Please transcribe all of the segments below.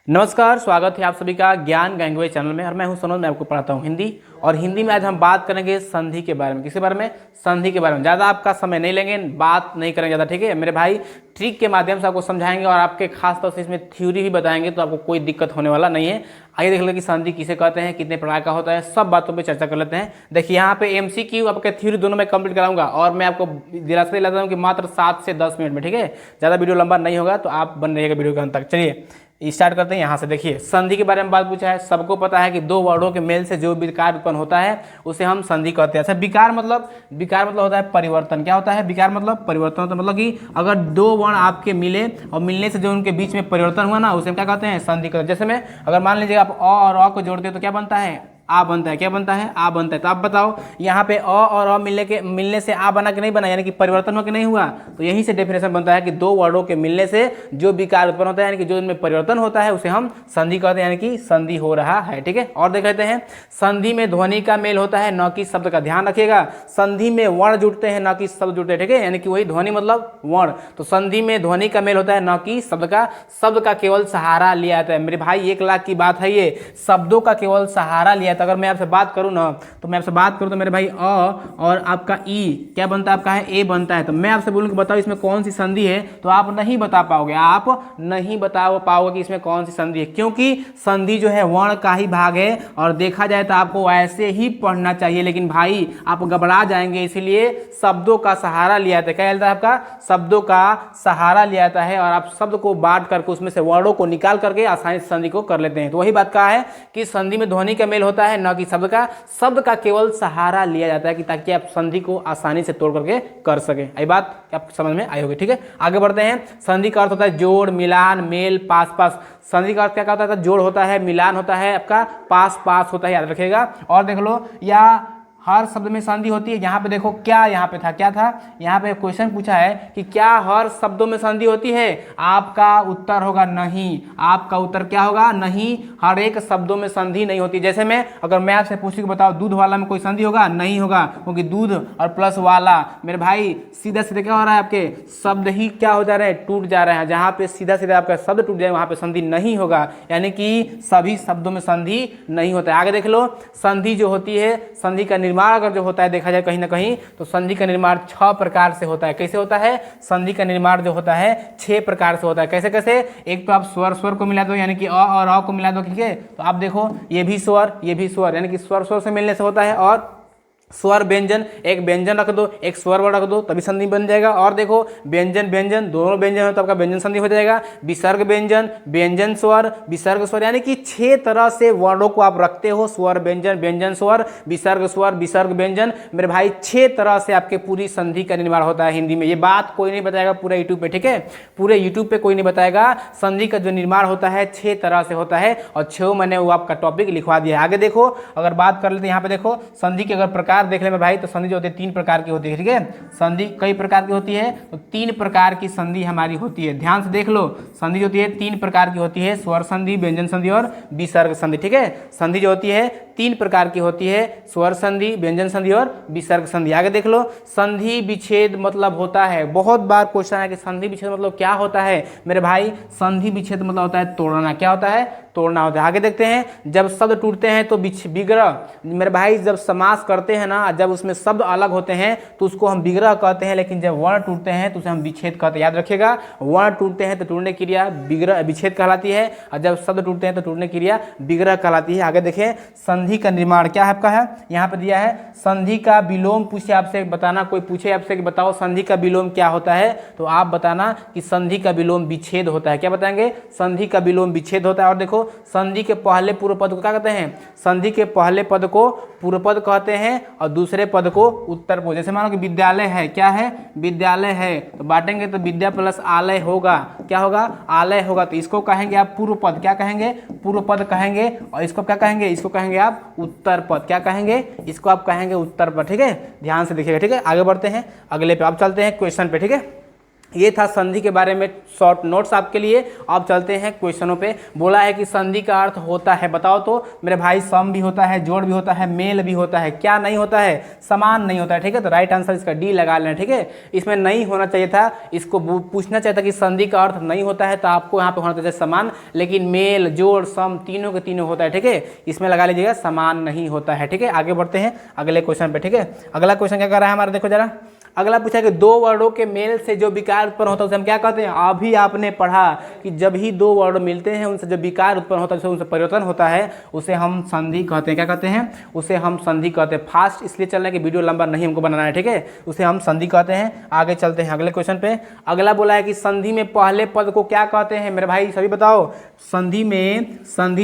नमस्कार, स्वागत है आप सभी का ज्ञान लैंग्वेज चैनल में। और मैं हूं सनोज, मैं आपको पढ़ाता हूं हिंदी। और हिंदी में आज हम बात करेंगे संधि के बारे में। किसके बारे में? संधि के बारे में। ज़्यादा आपका समय नहीं लेंगे, बात नहीं करेंगे ज़्यादा, ठीक है मेरे भाई। ट्रिक के माध्यम से आपको समझाएंगे और आपके खास तौर से इसमें थ्योरी भी बताएंगे, तो आपको कोई दिक्कत होने वाला नहीं है। आइए देख लें कि संधि किसे कहते हैं, कितने प्रकार का होता है, सब बातों पर चर्चा कर लेते हैं। देखिए यहाँ पे MCQ आपके थ्योरी दोनों में कंप्लीट कराऊंगा और मैं आपको दिलासा दिलाता हूँ कि मात्र 7 से 10 मिनट में, ठीक है। ज़्यादा वीडियो लंबा नहीं होगा, तो आप बन रहिएगा वीडियो के अंत तक। चलिए स्टार्ट करते हैं यहाँ से। देखिए संधि के बारे में बात पूछा है। सबको पता है कि दो वर्डों के मेल से जो विकार उत्पन्न होता है उसे हम संधि कहते हैं। अच्छा, विकार मतलब होता है परिवर्तन। क्या होता है? विकार मतलब परिवर्तन होता है। मतलब कि अगर दो वर्ण आपके मिले और मिलने से जो उनके बीच में परिवर्तन हुआ ना, उसे हम क्या कहते हैं? संधि कहते हैं। जैसे में अगर मान लीजिए आप अ और अ को जोड़ते हैं तो क्या बनता है? आ बनता है। क्या बनता है? आ बनता है। तो आप बताओ यहाँ पे अ और अ मिलने से आ बना कि नहीं बना, यानी कि परिवर्तन हो कि नहीं हुआ? तो यहीं से डेफिनेशन बनता है कि दो वर्डों के मिलने से जो विकार उत्पन्न होता है, यानी कि जो इनमें परिवर्तन होता है, उसे हम संधि कहते हैं, यानी कि संधि हो रहा है, ठीक है। और देख लेते हैं, संधि में ध्वनि का मेल होता है, न कि शब्द का। ध्यान रखिएगा, संधि में वर्ण जुड़ते हैं, न कि शब्द जुड़ते हैं, ठीक है। यानी कि वही ध्वनि मतलब वर्ण। तो संधि में ध्वनि का मेल होता है, न कि शब्द का। शब्द का केवल सहारा लिया जाता है। मेरे भाई 1 लाख की बात है ये, शब्दों का केवल सहारा लिया। तो अगर मैं आपसे बात करूं ना, तो मैं आपसे बात करूं तो मेरे भाई अ और आपका ई क्या बनता है? आपका है ए बनता है। तो मैं आपसे बोलूं कि बताओ इसमें कौन सी संधि है, तो आप नहीं बता पाओगे। आप नहीं बता पाओगे कि इसमें कौन सी संधि है, क्योंकि संधि जो है वर्ण का ही भाग है। और देखा जाए तो आपको ऐसे ही पढ़ना चाहिए, लेकिन भाई आप घबरा जाएंगे, इसलिए शब्दों का सहारा लिया जाता है। क्या चलता है आपका? शब्दों का सहारा लिया जाता है और आप शब्द को बांट करके उसमें से वर्णों को निकाल करके आसानी से संधि को कर लेते हैं। तो वही बात कहा है कि संधि में ध्वनि का मेल होता है, न कि शब्द का केवल सहारा लिया जाता है, कि ताकि आप संधि को आसानी से तोड़ करके कर सके। ये बात आप समझ में आई होगी, ठीक है। आगे बढ़ते हैं। संधि का अर्थ होता है जोड़, मिलान, मेल, पास पास। संधि का अर्थ क्या होता है? जोड़ होता है, मिलान होता है, आपका पास पास होता है, याद रखिएगा। और देख लो, या हर शब्द में संधि होती है। यहाँ पे देखो, क्या यहाँ पे था? क्या था? यहाँ पे क्वेश्चन पूछा है कि क्या हर शब्दों में संधि होती है? आपका उत्तर होगा नहीं। आपका उत्तर क्या होगा? नहीं, हर एक शब्दों में संधि नहीं होती। जैसे में अगर मैं आपसे पूछ के बताओ दूध वाला में कोई संधि होगा? नहीं होगा, क्योंकि दूध और प्लस वाला मेरे भाई सीधा सीधा क्या हो रहा है? आपके शब्द ही क्या हो जा रहे हैं? टूट जा रहे हैं। जहाँ पे सीधा सीधा आपका शब्द टूट जाए वहाँ पे संधि नहीं होगा, यानी कि सभी शब्दों में संधि नहीं होता है। आगे देख लो, संधि जो होती है, संधि का निर्माण अगर जो होता है देखा जाए कहीं ना कहीं, तो संधि का निर्माण 6 प्रकार से होता है। कैसे होता है? संधि का निर्माण जो होता है 6 प्रकार से होता है। कैसे कैसे? एक तो आप स्वर को मिला दो, यानी कि अ और अ को मिला दो, ठीक है। तो आप देखो, ये भी स्वर, यानी कि स्वर से मिलने से होता है। और स्वर व्यंजन, एक व्यंजन रख दो, एक स्वर रख दो, तभी संधि बन जाएगा। और देखो, व्यंजन दोनों व्यंजन हो तो आपका व्यंजन संधि हो जाएगा। विसर्ग व्यंजन, व्यंजन स्वर, विसर्ग स्वर, यानी कि 6 तरह से वर्णों को आप रखते हो। स्वर व्यंजन, व्यंजन स्वर, विसर्ग व्यंजन। मेरे भाई 6 तरह से आपके पूरी संधि का निर्माण होता है हिंदी में। ये बात कोई नहीं बताएगा पूरे यूट्यूब पे, ठीक है। पूरे यूट्यूब पे कोई नहीं बताएगा। संधि का जो निर्माण होता है 6 तरह से होता है, और 6 मैंने वो आपका टॉपिक लिखवा दिया है। आगे देखो, अगर बात कर लेते हैं यहाँ पे, देखो संधि के अगर प्रकार देख ले में भाई, तो संधि जो होती है 3 प्रकार की होती है, ठीक है। संधि कई प्रकार की होती है, तो 3 प्रकार की संधि हमारी होती है। ध्यान से देख लो, संधि जो होती है 3 प्रकार की होती है, स्वर संधि, व्यंजन संधि और विसर्ग संधि, ठीक है। संधि जो होती है 3 प्रकार की होती है, स्वर संधि, व्यंजन संधि और विसर्ग संधि। आगे देख लो, संधि विच्छेद मतलब होता है, बहुत बार क्वेश्चन है कि संधि विच्छेद मतलब क्या होता है। मेरे भाई संधि विच्छेद मतलब होता है तोड़ना। क्या होता है? तोड़ना होता है। आगे देखते हैं, जब शब्द टूटते हैं तो विग्रह। मेरे भाई जब समास करते हैं ना, जब उसमें शब्द अलग होते हैं तो उसको हम विग्रह कहते हैं, लेकिन जब वर्ण टूटते हैं तो उसे हम विच्छेद कहते हैं। याद रखिएगा, वर्ण टूटते हैं तो टूटने की क्रिया विच्छेद कहलाती है, और जब शब्द टूटते हैं तो टूटने की क्रिया विग्रह कहलाती है। आगे देखें, संधि का निर्माण क्या है आपका है, यहाँ पे दिया है संधि का विलोम। पूछे आपसे बताना, कोई पूछे आपसे कि बताओ संधि का विलोम क्या होता है, तो आप बताना कि संधि का विलोम विच्छेद होता है। क्या बताएंगे? संधि का विलोम विच्छेद होता है। और देखो, संधि के पहले पूर्व पद को क्या कहते हैं? संधि के पहले पद को पूर्व पद कहते हैं और दूसरे पद को उत्तर पद। जैसे मानो कि विद्यालय है, क्या है? विद्यालय है, तो बांटेंगे तो विद्या प्लस आलय होगा। क्या होगा? आलय होगा। तो इसको कहेंगे आप पूर्व पद। क्या कहेंगे? पूर्व पद कहेंगे। और इसको क्या कहेंगे? इसको कहेंगे आप उत्तर पद। क्या कहेंगे? इसको आप कहेंगे उत्तर पद, ठीक है। ध्यान से देखिएगा, ठीक है। आगे बढ़ते हैं, अगले पे आप चलते हैं क्वेश्चन पे, ठीक है। ये था संधि के बारे में शॉर्ट नोट्स आपके लिए। अब चलते हैं क्वेश्चनों पे। बोला है कि संधि का अर्थ होता है, बताओ तो मेरे भाई, सम भी होता है, जोड़ भी होता है, मेल भी होता है, क्या नहीं होता है? समान नहीं होता है, ठीक है। तो राइट आंसर इसका डी लगा लेना, ठीक है। इसमें नहीं होना चाहिए था, इसको पूछना चाहिए था कि संधि का अर्थ नहीं होता है, तो आपको यहाँ पे होना चाहिए समान, लेकिन मेल जोड़ सम तीनों के तीनों होता है, ठीक है। इसमें लगा लीजिएगा समान नहीं होता है, ठीक है। आगे बढ़ते हैं अगले क्वेश्चन पे, ठीक है। अगला क्वेश्चन क्या कर रहा है हमारा, देखो जरा। अगला पूछा है कि दो वर्डों के मेल से जो विकार उत्पन्न होता है उसे हम क्या कहते हैं? अभी आपने पढ़ा कि जब ही दो वर्ड मिलते हैं उनसे जो विकार उत्पन्न होता है, उनसे परिवर्तन होता है, उसे हम संधि कहते हैं। क्या कहते हैं? उसे हम संधि कहते हैं। फास्ट इसलिए चल रहा है कि वीडियो लंबा नहीं हमको बनाना है, ठीक है। उसे हम संधि कहते हैं। आगे चलते हैं अगले क्वेश्चन पे। अगला बोला है कि संधि में पहले पद को क्या कहते हैं? मेरे भाई सभी बताओ, संधि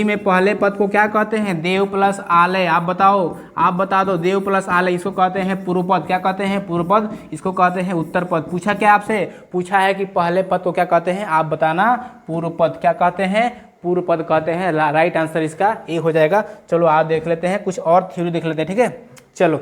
में पहले पद को क्या कहते हैं? देव प्लस आलय। आप बताओ, आप बता दो। देव प्लस आलय इसको कहते हैं पूर्व पद। क्या कहते हैं? पूर्व पद। इसको कहते हैं उत्तर पद। पूछा क्या आपसे? पूछा है कि पहले पद को क्या कहते हैं? आप बताना। पूर्व पद। क्या कहते हैं? पूर्व पद कहते हैं। राइट आंसर इसका ए हो जाएगा। चलो आप देख लेते हैं, कुछ और थ्योरी देख लेते हैं, ठीक है। चलो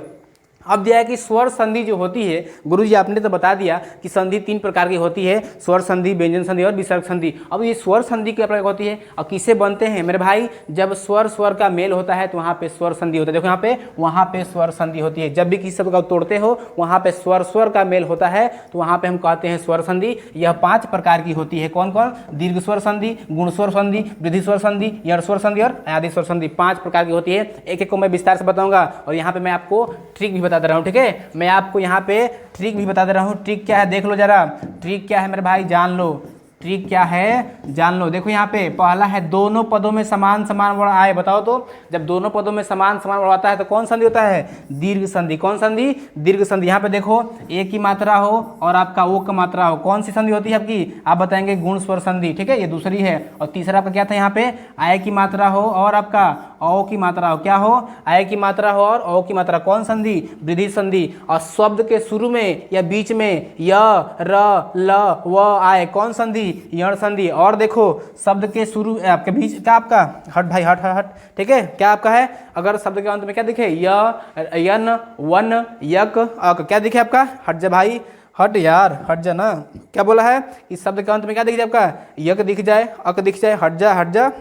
अब दिया है कि स्वर संधि जो होती है, गुरुजी आपने तो बता दिया कि संधि तीन प्रकार की होती है, स्वर संधि, व्यंजन संधि और विसर्ग संधि। अब ये स्वर संधि क्या प्रकार होती है और किससे बनते हैं? मेरे भाई, जब स्वर का मेल होता है तो वहाँ पे स्वर संधि होता है। देखो यहाँ पे, वहाँ पे स्वर संधि होती है। जब भी किसी शब्द का तोड़ते हो वहाँ पे स्वर का मेल होता है तो वहाँ पे हम कहते हैं स्वर संधि। यह 5 प्रकार की होती है। कौन कौन? दीर्घ स्वर संधि, गुण स्वर संधि, वृद्धि स्वर संधि, यण स्वर संधि और आदि स्वर संधि। 5 प्रकार की होती है। एक एक को मैं विस्तार से बताऊंगा और यहाँ पे मैं आपको ट्रिक भी बता दे रहा हूँ, ठीक है। मैं आपको यहाँ पे ट्रिक भी बता दे रहा हूँ। ट्रिक क्या है देख लो जरा। ट्रिक क्या है मेरे भाई, जान लो। ट्रिक क्या है जान लो। देखो यहाँ पे पहला है दोनों पदों में समान समान वर्ण आए। बताओ तो, जब दोनों पदों में समान समान वर्ण आता है तो कौन संधि होता है? दीर्घ संधि। कौन संधि? दीर्घ संधि। यहाँ पे देखो ए की मात्रा हो और आपका ओ का मात्रा हो, कौन सी संधि होती है आपकी? आप बताएंगे गुण स्वर संधि, ठीक है। ये दूसरी है। और तीसरा आपका क्या था? यहाँ पे आय की मात्रा हो और आपका औ की मात्रा हो। क्या हो? आय की मात्रा हो और औ की मात्रा। कौन संधि? वृद्धि संधि। और शब्द के शुरू में या बीच में य, र, ल, व आए, कौन संधि? यण संधि। और देखो शब्द के शुरू आपके बीच क्या आपका? हट भाई, हट हट हट, ठीक है। क्या आपका है? अगर शब्द के अंत में क्या दिखे? य, यन, वन, यक, अक, क्या दिखे आपका? हट जा भाई, हट यार, हट जा ना। क्या बोला है? इस शब्द के अंत में क्या दिख जाए आपका? यक दिख जाए, अक दिख जाए, हट जा हट जा।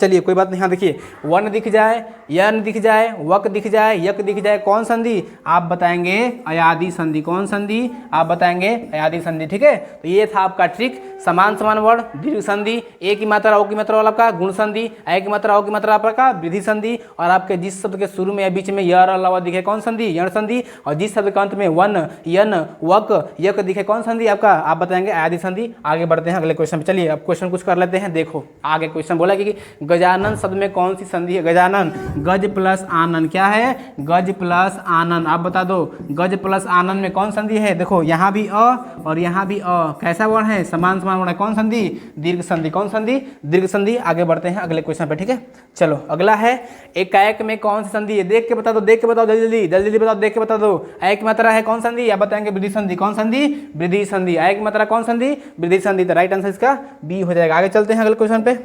चलिए कोई बात नहीं। यहाँ देखिए, वन दिख जाए, यन दिख जाए, वक दिख जाए, यक दिख जाए, कौन संधि? आप बताएंगे अयादि संधि। कौन संधि? आप बताएंगे अयादि संधि, ठीक है। तो ये था आपका ट्रिक। समान समान वर्ण, दीर्घ संधि, ए की मात्रा ओ की मात्रा वाला आपका गुण संधि, आय की मात्रा ओ की मात्रा आपका वृद्धि संधि, और आपके जिस शब्द के शुरू में या बीच में य, र, ल, व दिखे कौन संधि? यण संधि, और जिस शब्द के अंत में वन, यन, वक, यक दिखे कौन संधि आपका? आप बताएंगे अयादि संधि। आगे बढ़ते हैं अगले क्वेश्चन पे। चलिए अब क्वेश्चन कुछ कर लेते हैं। देखो आगे क्वेश्चन बोला कि गजानन शब्द में कौन सी संधि है? गजानन, गज प्लस आनन। क्या है? गज प्लस आनन। आप बता दो, गज प्लस आनन में कौन संधि है? देखो यहाँ भी अ और यहाँ भी अ, कैसा वर्ण है? समान समान वर्ण है। कौन संधि? दीर्घ संधि। कौन संधि? दीर्घ संधि। आगे बढ़ते हैं अगले क्वेश्चन पे, ठीक है। चलो अगला है एकाएक में कौन सी संधि है? देख के बता दो, देख के बताओ, जल्दी जल्दी जल्दी बताओ, देख के बता दो। आय की मात्रा है कौन संधि? आप बताएंगे वृद्धि संधि। कौन संधि? वृद्धि संधि। आय की मात्रा कौन संधि? वृद्धि संधि। तो राइट आंसर इसका बी हो जाएगा। आगे चलते हैं अगले क्वेश्चन पे।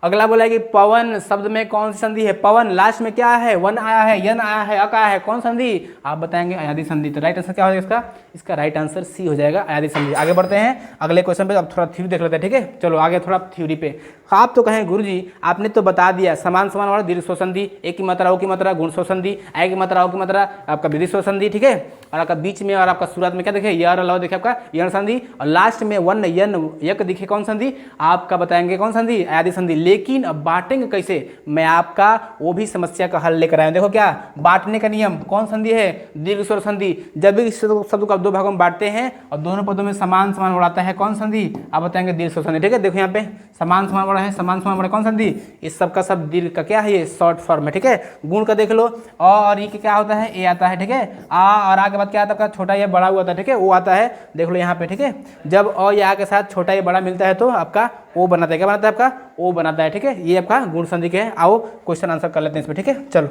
अगला बोला है कि पवन शब्द में कौन सी संधि है? पवन लास्ट में क्या है? वन आया है, यन आया है, अक आया है, कौन संधि? आप बताएंगे अयादि संधि। तो राइट आंसर क्या हो जाएगा इसका? इसका राइट आंसर सी हो जाएगा, अयादि संधि। आगे बढ़ते हैं अगले क्वेश्चन पे। अब थोड़ा थ्योरी देख लेते हैं, ठीक है। चलो आगे थोड़ा थ्योरी पे। आप तो कहें गुरुजी आपने तो बता दिया समान समान वाला दीर्घ स्वर संधि, ए की मात्रा ओ की मात्रा गुण स्वर संधि, आय की मात्रा ओ की मात्रा आपका वृद्धि स्वर संधि, ठीक है। और आपका बीच में और आपका शुरुआत में क्या देखे? य, र, ल देखे आपका यण संधि, और लास्ट में वन, यन, यक दिखे कौन संधि? आपका बताएंगे कौन संधि? अयादि संधि। लेकिन अब बांटेंगे कैसे? मैं आपका वो भी समस्या का हल लेकर आया। देखो क्या बांटने का नियम, कौन संधि है? दीर्घ स्वर संधि। जब भी शब्द को आप दो भागों में बांटते हैं और दोनों पदों में समान समान वर्ण आता है, कौन संधि? आप बताएंगे दीर्घ स्वर संधि, ठीक है। देखो यहाँ पे समान समान वर्ण है, समान समान वर्ण कौन संधि? इस सब का सब दीर्घ का क्या है? ये शॉर्ट फॉर्म है, ठीक है। गुण का देख लो, और ये क्या होता है? ए आता है, ठीक है। आ और आ के बाद क्या आता है? छोटा या बड़ा हुआ आता है, ठीक है, वो आता है। देख लो यहाँ पे, ठीक है। जब अ या के साथ छोटा या बड़ा मिलता है तो आपका ओ बनाता है। क्या बनाता है? आपका ओ बनाता है, ठीक है। ये आपका गुण संधि के है। आओ क्वेश्चन आंसर कर लेते हैं इसमें, ठीक है। चलो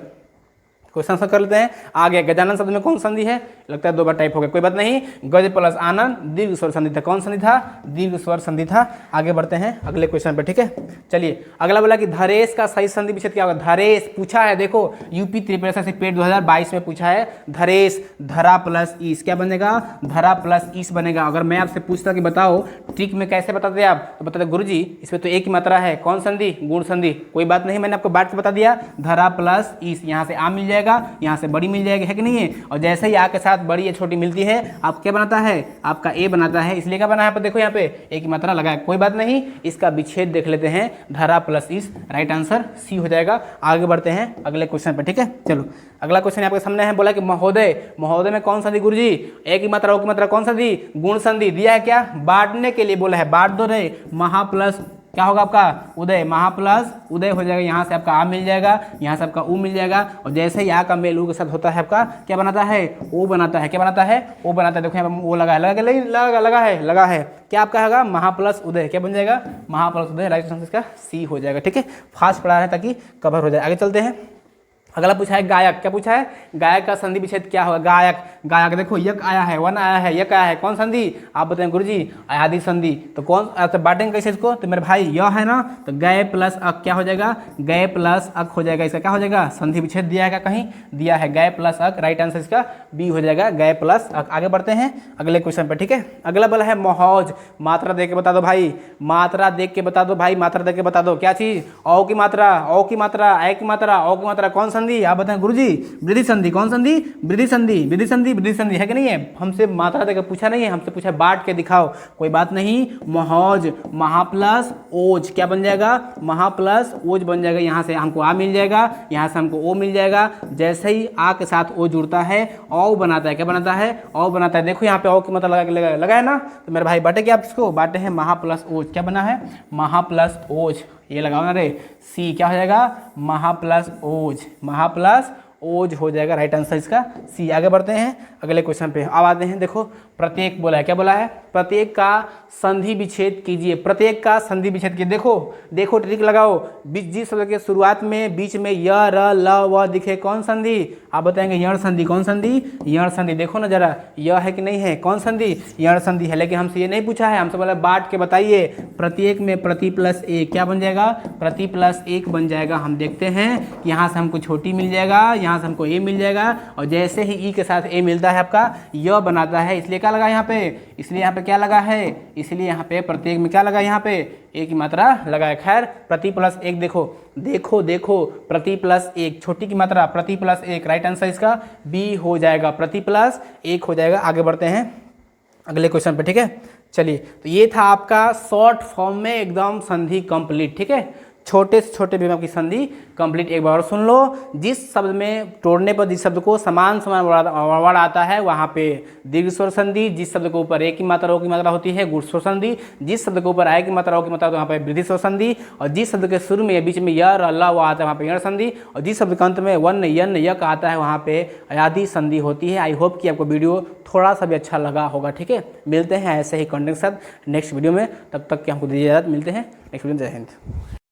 क्वेश्चन आंसर कर लेते हैं। आगे गजानन शब्द में कौन संधि है? लगता है 2 बार टाइप हो गया, कोई बात नहीं। गज प्लस आनंद दीर्घ स्वर संधि था, कौन संधि था? दीर्घ स्वर संधि था। आगे बढ़ते हैं अगले क्वेश्चन पे, ठीक है। चलिए अगला बोला कि धरेश का सही संधि विच्छेद क्या होगा? धरेश पूछा है, देखो यूपी त्रिपुरा से पेट 2022 में पूछा है। धरेश धरा प्लस ईस क्या बनेगा? धरा प्लस ईस बनेगा। अगर मैं आपसे पूछता कि बताओ ट्रिक में कैसे बताते आप, तो बताते गुरुजी इसमें तो एक ही मात्रा है, कौन संधि? गुण संधि। कोई बात नहीं, मैंने आपको बात के बता दिया, धरा प्लस ईस, यहाँ से आ मिल जाएगा, यहाँ से बड़ी मिल जाएगी, है कि नहीं है? और जैसे ही आ के साथ बड़ी या छोटी मिलती है आप क्या बनाता है? आपका ए बनाता है, इसलिए क्या बना है? देखो यहाँ पे एक ही मात्रा लगा है, कोई बात नहीं। इसका विच्छेद देख लेते हैं, धरा प्लस ईस, राइट आंसर सी हो जाएगा। आगे बढ़ते हैं अगले क्वेश्चन पे, ठीक है। चलो अगला क्वेश्चन आपके सामने है, बोला कि महोदय, महोदय में कौन संधि गुरुजी? एक ही मात्रा, की मात्रा कौन संधि? गुण संधि। दिया है क्या? बांटने के लिए बोला है, बांट दो रे। महा प्लस क्या होगा आपका? उदय, महा प्लस उदय हो जाएगा, यहाँ से आपका आ मिल जाएगा, यहाँ से आपका ऊ मिल जाएगा, और जैसे ही आ का मेल ऊ के साथ होता है आपका क्या बनाता है? ओ बनाता है। क्या बनाता है? ओ बनाता है। देखो यहाँ पर ओ लगा है, लगा है क्या आपका होगा? महा प्लस उदय क्या बन जाएगा? महा प्लस उदय, राइट आंसर इसका सी हो जाएगा, ठीक है। फास्ट पढ़ा है ताकि कवर हो जाए। आगे चलते हैं। अगला पूछा है गायक, क्या पूछा है? गायक का संधि विच्छेद क्या होगा? गायक, गायक देखो यक आया है, वन आया है, यक आया है, कौन संधि? आप बताएं गुरुजी, आदि संधि। तो कौन बांटेंगे कैसे इसको? तो मेरे भाई यह है ना, तो गए प्लस अक क्या हो जाएगा? गए प्लस अक हो जाएगा। इसका क्या हो जाएगा? संधि विच्छेद दिया है क्या? कहीं दिया है, गए प्लस अक, राइट आंसर इसका बी हो जाएगा, गए प्लस अक। आगे बढ़ते हैं अगले क्वेश्चन पर, ठीक है। अगला बोला है महौज, मात्रा देख के बता दो भाई, मात्रा देख के बता दो भाई, मात्रा देख के बता दो क्या चीज? औ की मात्रा, औ की मात्रा, ए की मात्रा, औ की मात्रा, कौन संधि? आप बताएं गुरुजी, वृद्धि संधि। कौन संधि? वृद्धि संधि, वृद्धि संधि, वृद्धि संधि, है कि नहीं है? हमसे मात्रा देकर पूछा नहीं है, हमसे पूछा बांट के दिखाओ, कोई बात नहीं। महौज, महा प्लस ओज क्या बन जाएगा? महा प्लस ओज बन जाएगा। यहाँ से हमको आ मिल जाएगा, यहाँ से हमको ओ मिल जाएगा। जैसे ही आ के साथ ओ जुड़ता है औ बनाता है, क्या बनाता है? औ बनाता है। देखो यहाँ पे औ की मात्रा लगा है ना, तो मेरे भाई बांटे क्या आप इसको? बांटे हैं महा प्लस ओज, क्या बना है? महा प्लस ओज, ये लगाओ ना रे, सी क्या हो जाएगा? महा प्लस ओज, महा प्लस ओज हो जाएगा, राइट आंसर इसका सी। आगे बढ़ते हैं अगले क्वेश्चन पे। अब आते हैं, देखो प्रत्येक बोला है, क्या बोला है? प्रत्येक का संधि विच्छेद कीजिए, प्रत्येक का संधि विच्छेद कीजिए। देखो देखो ट्रिक लगाओ, जिस शब्द के शुरुआत में बीच में य र ल व दिखे, कौन संधि? आप बताएंगे यण संधि। कौन संधि? यण संधि। देखो ना जरा, यह है कि नहीं है? कौन संधि? यण संधि है। लेकिन हमसे ये नहीं पूछा है, हमसे बोला बांट के बताइए। प्रत्येक में प्रति प्लस एक क्या बन जाएगा? प्रति प्लस एक बन जाएगा। हम देखते हैं, यहाँ से हमको छोटी मिल जाएगा, यहाँ से हमको ए मिल जाएगा, और जैसे ही ई के साथ ए मिलता है आपका य बनाता है, इसलिए क्या लगा यहाँ पे? इसलिए यहाँ पे क्या लगा है? इसलिए यहाँ पे प्रत्येक में क्या लगा? यहाँ पे एक की मात्रा लगा है। खैर प्रति प्लस एक, देखो देखो देखो, प्रति प्लस एक, छोटी की मात्रा प्रति प्लस एक, राइट आंसर इसका बी हो जाएगा, प्रति प्लस एक हो जाएगा। आगे बढ़ते हैं अगले क्वेश्चन पे, ठीक है। चलिए, तो ये था आपका शॉर्ट फॉर्म में एकदम संधि कंप्लीट, ठीक है। छोटे से छोटे भी आपकी संधि कंप्लीट एक बार और सुन लो। जिस शब्द में तोड़ने पर जिस शब्द को समान समान वर्ड आता है वहाँ पे दीर्घ स्वर संधि, जिस शब्द के ऊपर एक की मात्रा ओ की मात्रा होती है गुण स्वर संधि, जिस शब्द के ऊपर आय की मात्रा ओ की मात्रा होती है वहाँ पे वृद्धि स्वर संधि, और जिस शब्द के शुरू में बीच में य र ल व आता है वहाँ पे यण संधि, और जिस शब्द के अंत में वन यन यक आता है वहाँ पे आदि संधि होती है। आई होप कि आपको वीडियो थोड़ा सा भी अच्छा लगा होगा, ठीक है। मिलते हैं ऐसे ही कंटेंट के साथ नेक्स्ट वीडियो में, तब तक कि हमको दीजिए इजाजत। मिलते हैं नेक्स्ट वीडियो में। जय हिंद।